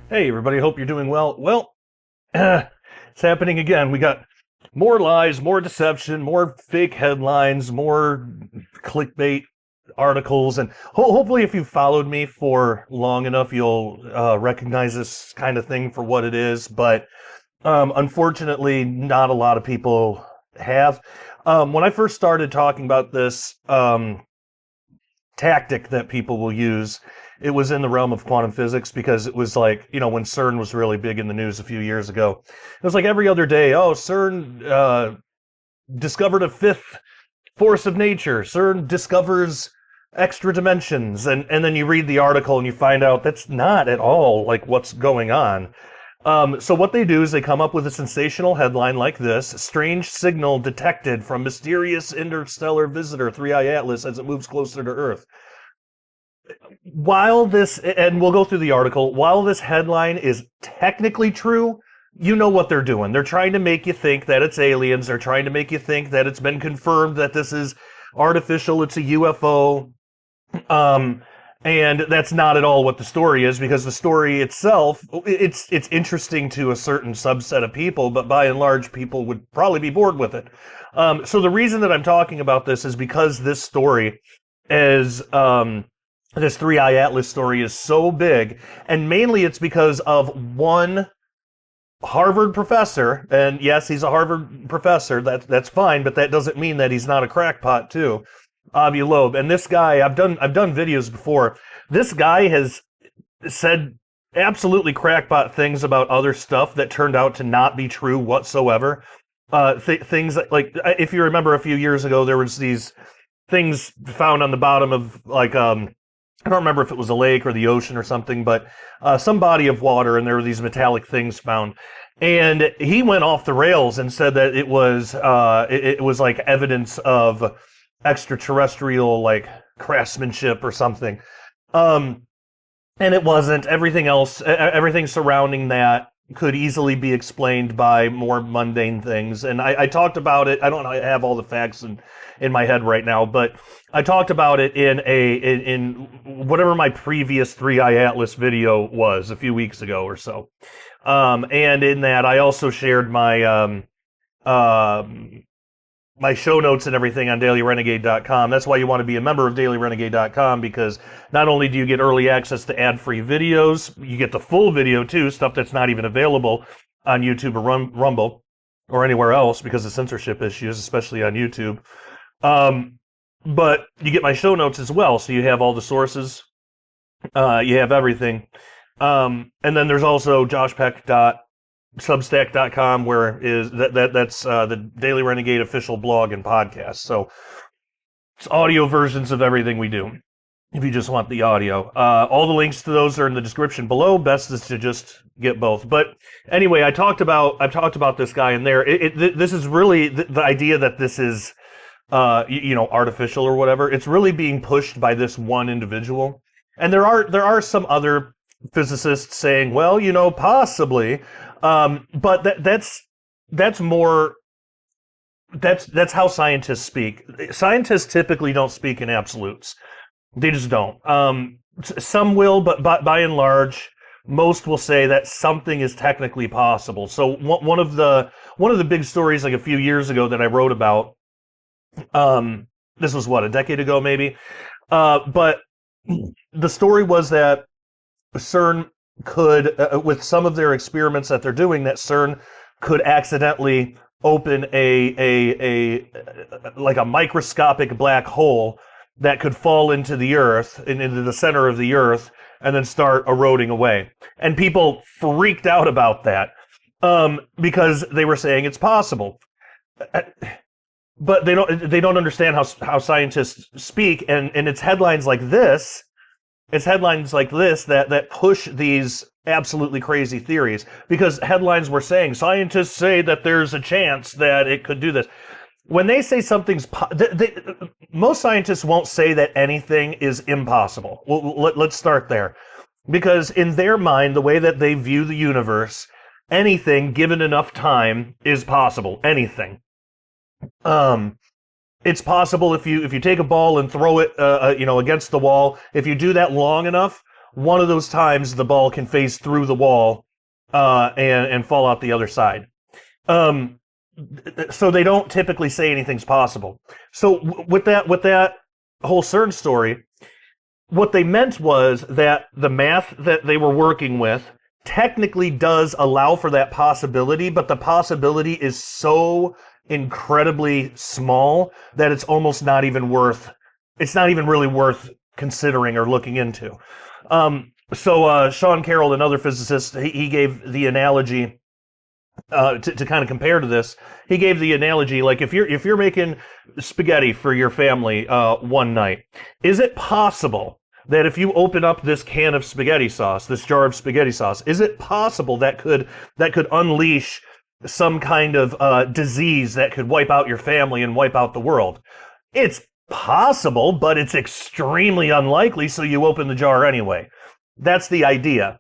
Hey, everybody, hope you're doing well. Well, it's happening again. We got more lies, more deception, more fake headlines, more clickbait articles. And hopefully, if you've followed me for long enough, you'll recognize this kind of thing for what it is. But unfortunately, not a lot of people have. When I first started talking about this, tactic that people will use. It was in the realm of quantum physics because it was like, when CERN was really big in the news a few years ago. It was like every other day, oh, CERN discovered a fifth force of nature. CERN discovers extra dimensions. And then you read the article and you find out that's not at all like what's going on. So what they do is they come up with a sensational headline like this: strange signal detected from mysterious interstellar visitor 3i Atlas as it moves closer to Earth. While this, and we'll go through the article, while this headline is technically true, you know what they're doing. They're trying to make you think that it's aliens. They're trying to make you think that it's been confirmed that this is artificial, it's a UFO. And that's not at all what the story is, because the story itself, it's interesting to a certain subset of people, but by and large, people would probably be bored with it. So the reason that I'm talking about this is because this story is, this 3i Atlas story is so big, and mainly it's because of one Harvard professor, and yes, he's a Harvard professor, that's fine, but that doesn't mean that he's not a crackpot too. Avi Loeb. And this guy, I've done videos before. This guy has said absolutely crackpot things about other stuff that turned out to not be true whatsoever. Things like, if you remember a few years ago, there was these things found on the bottom of like, I don't remember if it was a lake or the ocean or something, but some body of water, and there were these metallic things found. And he went off the rails and said that it was like evidence of extraterrestrial like craftsmanship or something. And it wasn't. Everything else, everything surrounding that could easily be explained by more mundane things. And I talked about it. I don't have all the facts in my head right now, but I talked about it in whatever my previous 3i Atlas video was a few weeks ago or so. And in that, I also shared my my show notes and everything on dailyrenegade.com. That's why you want to be a member of dailyrenegade.com, because not only do you get early access to ad-free videos, you get the full video too, stuff that's not even available on YouTube or Rumble or anywhere else because of censorship issues, especially on YouTube. But you get my show notes as well, so you have all the sources, you have everything. And then there's also joshpeck.substack.com, where that's the Daily Renegade official blog and podcast. So it's audio versions of everything we do, if you just want the audio. All the links to those are in the description below. Best is to just get both. But anyway, I've talked about this guy in there. This is really the idea that this is artificial or whatever. It's really being pushed by this one individual. And there are some other physicists saying, well, possibly. But that's how scientists speak. Scientists typically don't speak in absolutes. They just don't. Some will, but by and large, most will say that something is technically possible. So one of the big stories like a few years ago that I wrote about, this was a decade ago maybe, but the story was that CERN could, with some of their experiments that they're doing, that CERN could accidentally open a microscopic black hole that could fall into the Earth, into the center of the Earth, and then start eroding away. And people freaked out about that because they were saying it's possible. But they don't understand how scientists speak, and it's headlines like this. It's headlines like this that push these absolutely crazy theories, because headlines were saying scientists say that there's a chance that it could do this. When they say something's most scientists won't say that anything is impossible. Well, let's start there, because in their mind, the way that they view the universe, anything given enough time is possible. Anything. It's possible if you take a ball and throw it, against the wall. If you do that long enough, one of those times the ball can phase through the wall and fall out the other side. Um, so they don't typically say anything's possible. So with that whole CERN story, what they meant was that the math that they were working with technically does allow for that possibility, but the possibility is so incredibly small that it's not even really worth considering or looking into. So Sean Carroll, another physicist, he gave the analogy to kind of compare to this. He gave the analogy like if you're making spaghetti for your family one night, is it possible that if you open up this can of spaghetti sauce, this jar of spaghetti sauce, is it possible that could unleash some kind of disease that could wipe out your family and wipe out the world? It's possible, but it's extremely unlikely, so you open the jar anyway. That's the idea.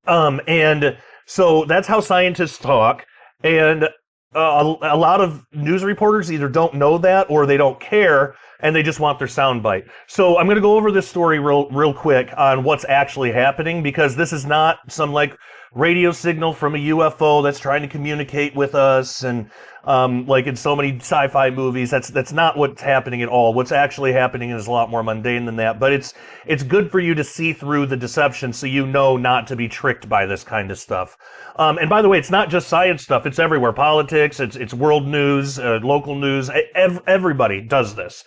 And so that's how scientists talk. And a lot of news reporters either don't know that or they don't care, and they just want their soundbite. So I'm going to go over this story real quick on what's actually happening, because this is not some like radio signal from a UFO that's trying to communicate with us, and like in so many sci-fi movies, that's not what's happening at all. What's actually happening is a lot more mundane than that, but it's good for you to see through the deception so you know not to be tricked by this kind of stuff. And by the way, it's not just science stuff, it's everywhere. Politics, it's world news, local news, everybody does this.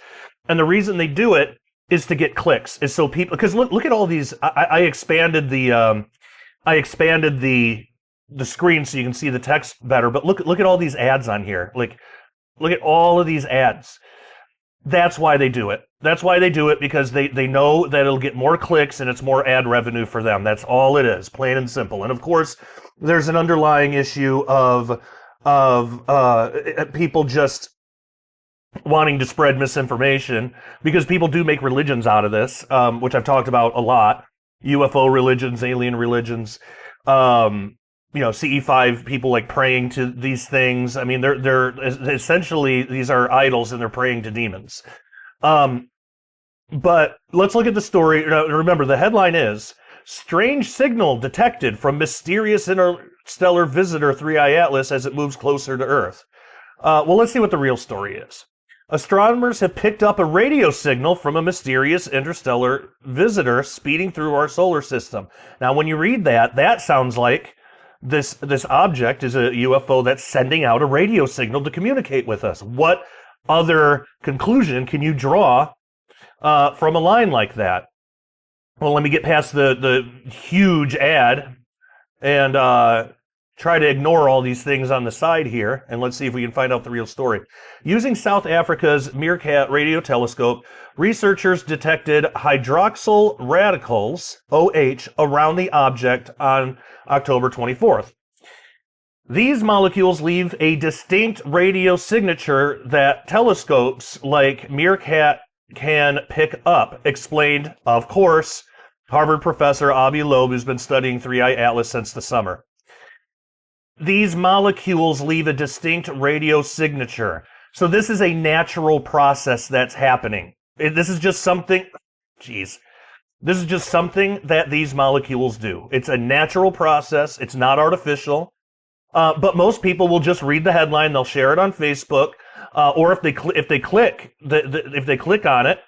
And the reason they do it is to get clicks, is so people, because look at all these, I expanded the screen so you can see the text better, but look at all these ads on here. Like, look at all of these ads. That's why they do it. That's why they do it, because they know that it'll get more clicks and it's more ad revenue for them. That's all it is, plain and simple. And of course, there's an underlying issue of people just wanting to spread misinformation, because people do make religions out of this, which I've talked about a lot. UFO religions, alien religions, CE5 people like praying to these things. I mean, they're essentially, these are idols and they're praying to demons. But let's look at the story. Remember, the headline is "Strange Signal Detected from Mysterious Interstellar Visitor 3I Atlas as it moves closer to Earth." Well, let's see what the real story is. Astronomers have picked up a radio signal from a mysterious interstellar visitor speeding through our solar system. Now, when you read that, that sounds like this object is a UFO that's sending out a radio signal to communicate with us. What other conclusion can you draw from a line like that? Well, let me get past the huge ad and try to ignore all these things on the side here, and let's see if we can find out the real story. Using South Africa's Meerkat radio telescope, researchers detected hydroxyl radicals, OH, around the object on October 24th. These molecules leave a distinct radio signature that telescopes like Meerkat can pick up, explained, of course, Harvard professor Avi Loeb, who's been studying 3I Atlas since the summer. These molecules leave a distinct radio signature. So this is a natural process that's happening. This is just something, this is just something that these molecules do. It's a natural process. It's not artificial. But most people will just read the headline. They'll share it on Facebook, or if they click on it,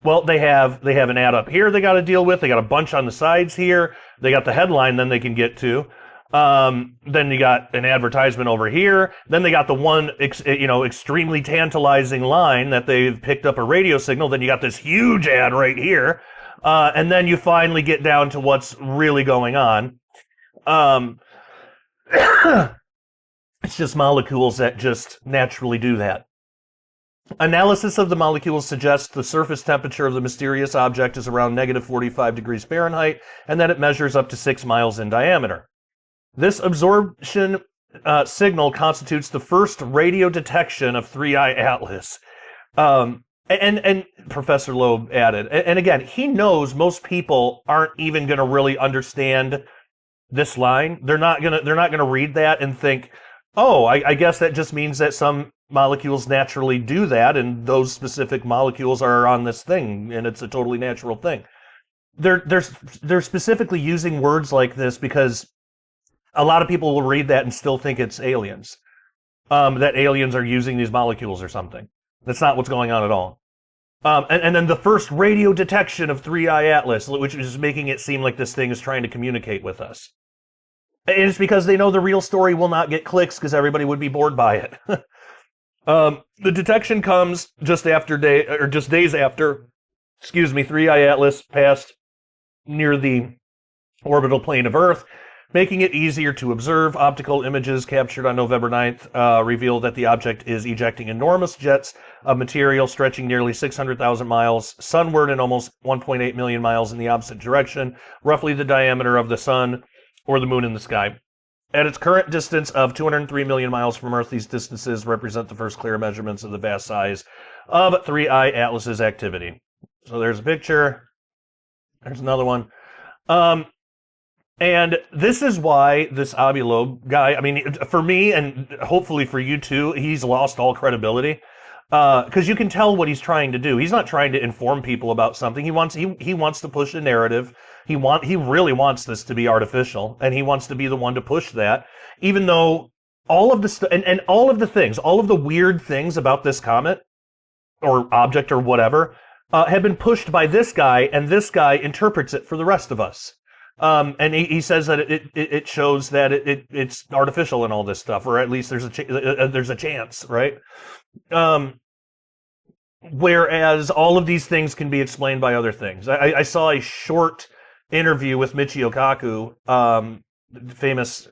well, they have an ad up here they got to deal with. They got a bunch on the sides here. They got the headline. Then they can get to. Then you got an advertisement over here. Then they got the one, extremely tantalizing line that they've picked up a radio signal. Then you got this huge ad right here. And then you finally get down to what's really going on. It's just molecules that just naturally do that. Analysis of the molecules suggests the surface temperature of the mysterious object is around negative 45 degrees Fahrenheit, and that it measures up to 6 miles in diameter. This absorption signal constitutes the first radio detection of 3I Atlas. And Professor Loeb added, and again, he knows most people aren't even going to really understand this line. They're not gonna read that and think, oh, I guess that just means that some molecules naturally do that, and those specific molecules are on this thing, and it's a totally natural thing. they're specifically using words like this because a lot of people will read that and still think it's aliens. That aliens are using these molecules or something. That's not what's going on at all. And then the first radio detection of 3I Atlas, which is making it seem like this thing is trying to communicate with us. And it's because they know the real story will not get clicks because everybody would be bored by it. The detection comes just days after, 3I Atlas passed near the orbital plane of Earth, making it easier to observe. Optical images captured on November 9th reveal that the object is ejecting enormous jets of material stretching nearly 600,000 miles sunward and almost 1.8 million miles in the opposite direction, roughly the diameter of the sun or the moon in the sky. At its current distance of 203 million miles from Earth, these distances represent the first clear measurements of the vast size of 3I Atlas's activity. So there's a picture. There's another one. And this is why this Abilob guy, I mean, for me and hopefully for you too, he's lost all credibility. Because you can tell what he's trying to do. He's not trying to inform people about something. He wants to push a narrative. He really wants this to be artificial, and he wants to be the one to push that. Even though all of the and all of the things, all of the weird things about this comet or object or whatever, have been pushed by this guy, and this guy interprets it for the rest of us. And he says that it shows that it's artificial and all this stuff, or at least there's a chance, right? Whereas all of these things can be explained by other things. I saw a short interview with Michio Kaku, famous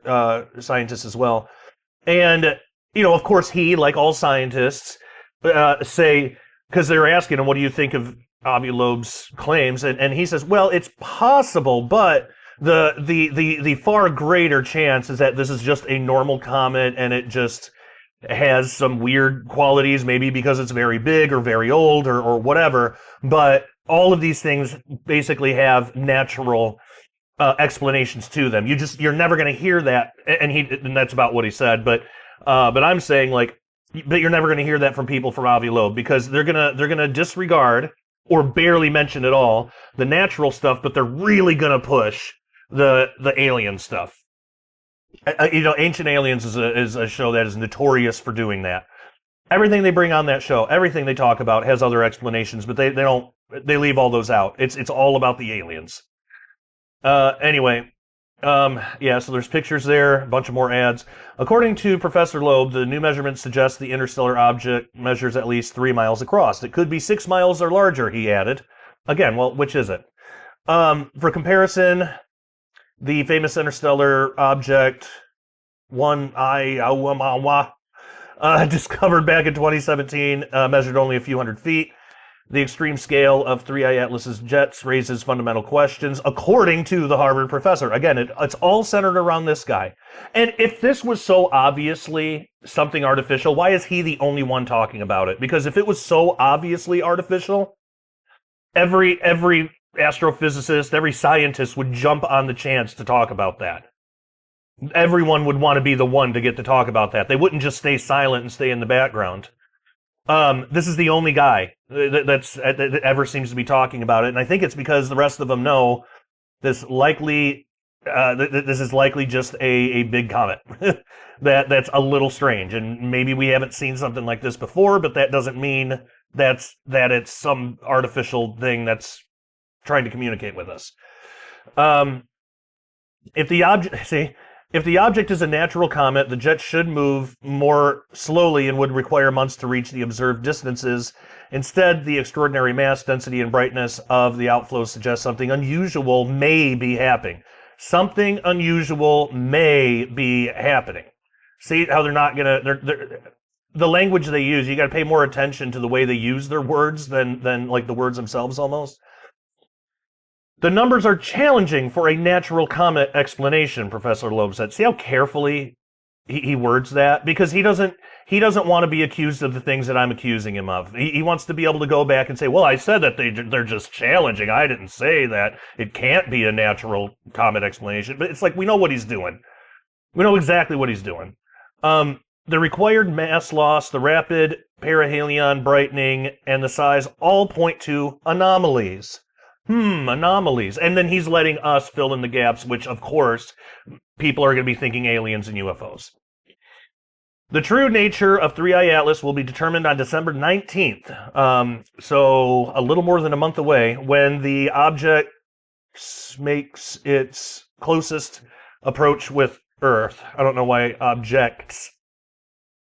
scientist as well, and of course he, like all scientists, say, because they're asking him, "What do you think of Abilob's claims?" and he says, "Well, it's possible, but the far greater chance is that this is just a normal comet and it just has some weird qualities, maybe because it's very big or very old or whatever. But all of these things basically have natural explanations to them. You're never going to hear that." And that's about what he said. But I'm saying, like, but you're never going to hear that from people from Abilob, because they're gonna disregard or barely mention at all the natural stuff, but they're really going to push the alien stuff. Ancient Aliens is a show that is notorious for doing that. Everything they bring on that show, everything they talk about has other explanations, but they leave all those out. It's all about the aliens. Anyway, so there's pictures there, a bunch of more ads. According to Professor Loeb, the new measurements suggest the interstellar object measures at least 3 miles across. It could be 6 miles or larger, he added. Again, well, which is it? For comparison, the famous interstellar object, discovered back in 2017, measured only a few hundred feet. The extreme scale of 3I Atlas's jets raises fundamental questions, according to the Harvard professor. Again, it's all centered around this guy. And if this was so obviously something artificial, why is he the only one talking about it? Because if it was so obviously artificial, every astrophysicist, every scientist would jump on the chance to talk about that. Everyone would want to be the one to get to talk about that. They wouldn't just stay silent and stay in the background. This is the only guy that ever seems to be talking about it, and I think it's because the rest of them know this is likely just a big comet that's a little strange, and maybe we haven't seen something like this before, but that doesn't mean that it's some artificial thing that's trying to communicate with us. If the object is a natural comet, the jet should move more slowly and would require months to reach the observed distances. Instead, the extraordinary mass, density, and brightness of the outflow suggests something unusual may be happening. Something unusual may be happening. See how they're not gonna. The language they use, you got to pay more attention to the way they use their words than like the words themselves almost. The numbers are challenging for a natural comet explanation, Professor Loeb said. See how carefully he words that? Because he doesn't want to be accused of the things that I'm accusing him of. He wants to be able to go back and say, well, I said that they're just challenging. I didn't say that it can't be a natural comet explanation. But it's like, we know what he's doing. We know exactly what he's doing. The required mass loss, the rapid perihelion brightening, and the size all point to anomalies. anomalies. And then he's letting us fill in the gaps, which, of course, people are going to be thinking aliens and UFOs. The true nature of 3i Atlas will be determined on December 19th, so a little more than a month away, when the object makes its closest approach with Earth. I don't know why objects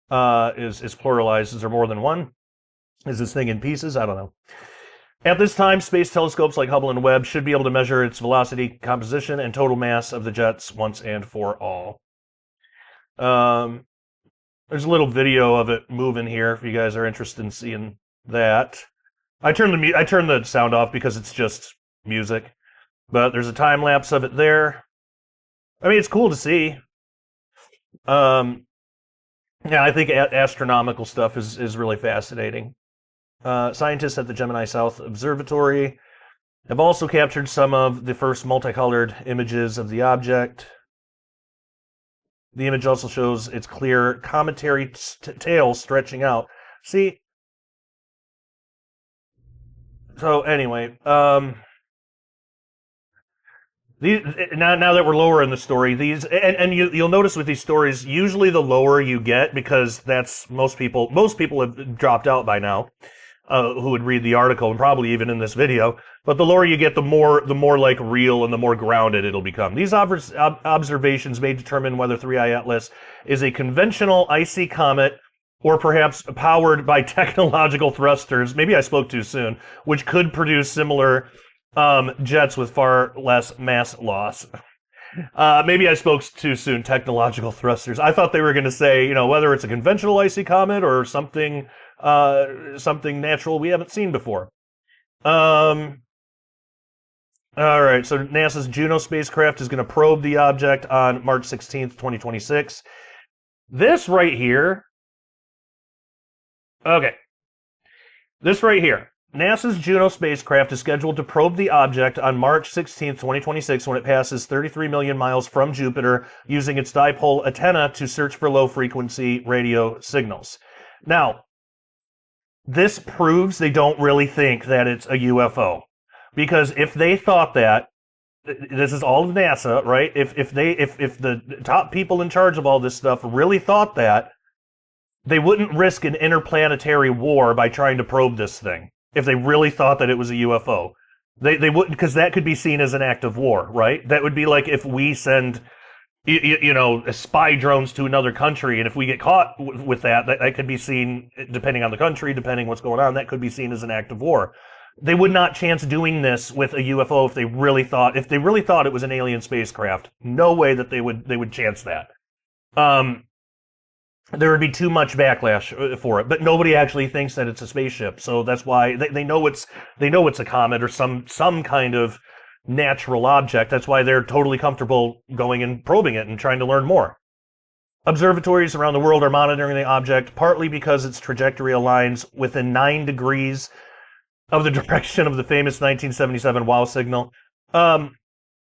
is pluralized. Is there more than one? Is this thing in pieces? I don't know. At this time, space telescopes like Hubble and Webb should be able to measure its velocity, composition, and total mass of the jets once and for all. There's a little video of it moving here if you guys are interested in seeing that. I turned the sound off because it's just music, but there's a time lapse of it there. I mean, it's cool to see. Yeah, I think astronomical stuff is really fascinating. Scientists at the Gemini South Observatory have also captured some of the first multicolored images of the object. The image also shows its clear cometary tail stretching out. See? So anyway, now that we're lower in the story, you'll notice with these stories, usually the lower you get, because that's most people have dropped out by now, who would read the article, and probably even in this video. But the lower you get, the more like real and the more grounded it'll become. These observations may determine whether 3i Atlas is a conventional icy comet, or perhaps powered by technological thrusters. Maybe I spoke too soon, which could produce similar jets with far less mass loss. Maybe I spoke too soon. Technological thrusters. I thought they were going to say, whether it's a conventional icy comet or something natural we haven't seen before. All right, so NASA's Juno spacecraft is going to probe the object on March 16th, 2026. This right here. Okay. This right here. NASA's Juno spacecraft is scheduled to probe the object on March 16th, 2026, when it passes 33 million miles from Jupiter, using its dipole antenna to search for low-frequency radio signals. Now, this proves they don't really think that it's a UFO. Because if they thought that, this is all of NASA, right? If the top people in charge of all this stuff really thought that, they wouldn't risk an interplanetary war by trying to probe this thing. If they really thought that it was a UFO, they wouldn't, because that could be seen as an act of war, right? That would be like if we send, spy drones to another country, and if we get caught with that could be seen, depending on the country, depending what's going on, that could be seen as an act of war. They would not chance doing this with a UFO if they really thought it was an alien spacecraft. No way that they would chance that. There would be too much backlash for it, but nobody actually thinks that it's a spaceship. So that's why they know it's a comet or some kind of natural object. That's why they're totally comfortable going and probing it and trying to learn more. Observatories around the world are monitoring the object, partly because its trajectory aligns within 9 degrees of the direction of the famous 1977 WOW signal.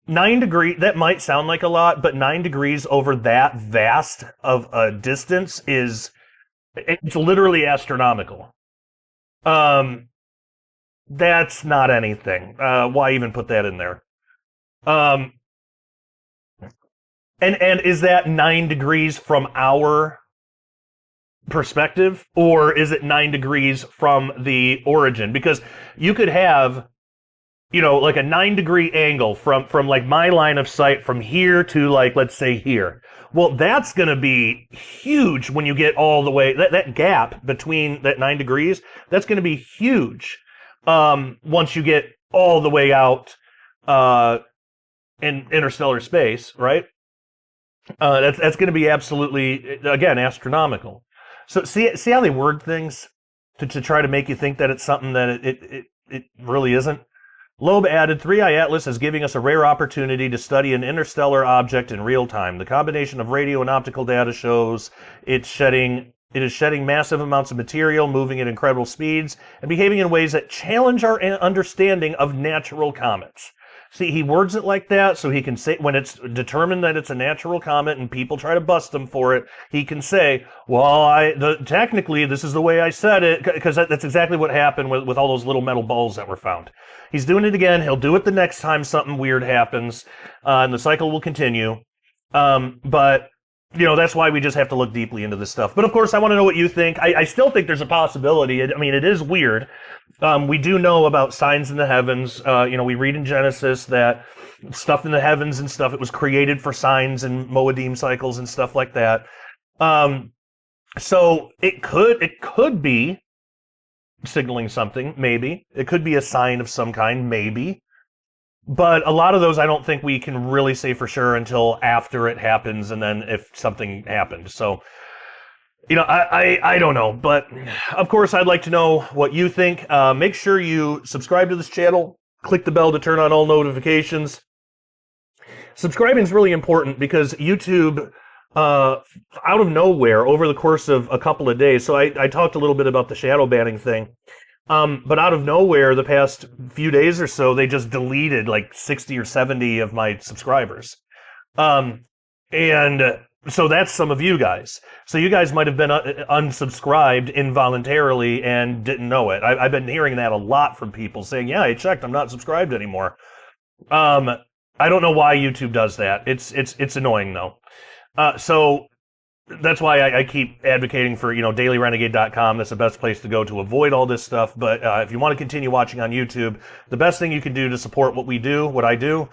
9 degrees, that might sound like a lot, but 9 degrees over that vast of a distance it's literally astronomical. That's not anything. Why even put that in there? And is that 9 degrees from our perspective, or is it 9 degrees from the origin? Because you could have, like a 9-degree angle from like my line of sight from here to, like, let's say here. Well, that's going to be huge when you get all the way, that gap between that 9 degrees, that's going to be huge once you get all the way out in interstellar space, right? That's going to be absolutely, again, astronomical. So see how they word things to try to make you think that it's something that it really isn't? Loeb added, 3i Atlas is giving us a rare opportunity to study an interstellar object in real time. The combination of radio and optical data shows it is shedding massive amounts of material, moving at incredible speeds, and behaving in ways that challenge our understanding of natural comets. See, he words it like that so he can say, when it's determined that it's a natural comment and people try to bust him for it, he can say, well, technically this is the way I said it, because that's exactly what happened with all those little metal balls that were found. He's doing it again. He'll do it the next time something weird happens, and the cycle will continue. But that's why we just have to look deeply into this stuff. But of course, I want to know what you think. I still think there's a possibility. I mean, it is weird. We do know about signs in the heavens. We read in Genesis that stuff in the heavens and stuff, it was created for signs and Moedim cycles and stuff like that. So it could be signaling something, maybe. It could be a sign of some kind, maybe. But a lot of those I don't think we can really say for sure until after it happens and then if something happened. So, I don't know. But, of course, I'd like to know what you think. Make sure you subscribe to this channel. Click the bell to turn on all notifications. Subscribing is really important because YouTube, out of nowhere, over the course of a couple of days, so I talked a little bit about the shadow banning thing. But out of nowhere, the past few days or so, they just deleted like 60 or 70 of my subscribers. And so that's some of you guys. So you guys might have been unsubscribed involuntarily and didn't know it. I've been hearing that a lot from people saying, yeah, I checked, I'm not subscribed anymore. I don't know why YouTube does that. It's annoying though. So that's why I keep advocating for, dailyrenegade.com. That's the best place to go to avoid all this stuff. But if you want to continue watching on YouTube, the best thing you can do to support what I do,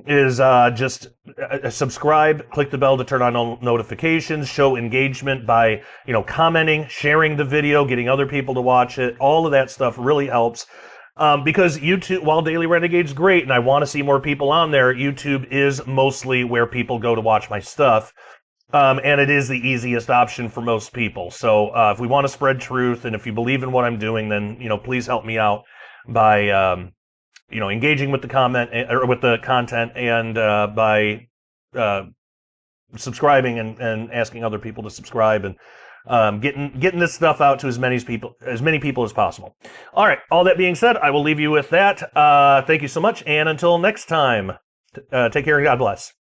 is just subscribe, click the bell to turn on notifications, show engagement by, commenting, sharing the video, getting other people to watch it. All of that stuff really helps. Because YouTube, while Daily Renegade's great and I want to see more people on there, YouTube is mostly where people go to watch my stuff. And it is the easiest option for most people. So if we want to spread truth and if you believe in what I'm doing, then, please help me out by, engaging with the comment or with the content and by subscribing and asking other people to subscribe and getting this stuff out to as many people as possible. All right. All that being said, I will leave you with that. Thank you so much. And until next time, take care and God bless.